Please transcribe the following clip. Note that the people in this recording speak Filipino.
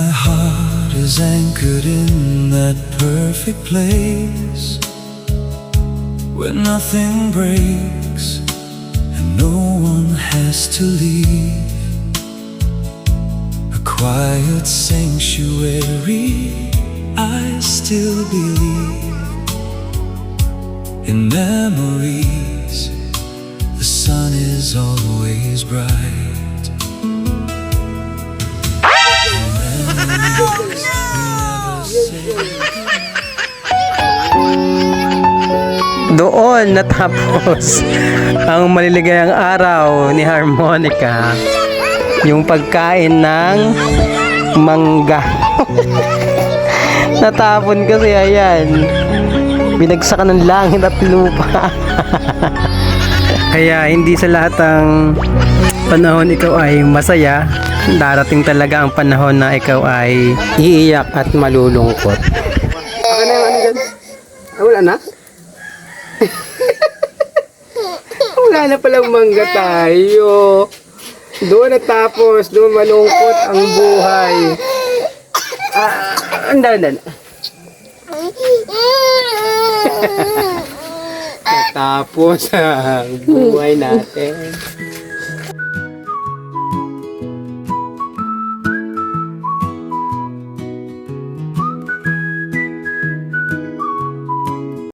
My heart is anchored in that perfect place where nothing breaks and no one has to leave. A quiet sanctuary, I still believe in memories. The sun is always bright. In memories, we never say Doon natapos ang maliligayang araw ni Harmonica. Yung pagkain ng mangga. Natapon kasi ayan. Binagsakan ng langit at lupa. Kaya hindi sa lahat ng panahon ikaw ay masaya. Darating talaga ang panahon na ikaw ay iiyak at malulungkot. Ako na yung ano dyan? Wala na? Wala na palang mangga tayo. Doon natapos, doon malungkot ang buhay. Andan. Natapos ang buhay natin.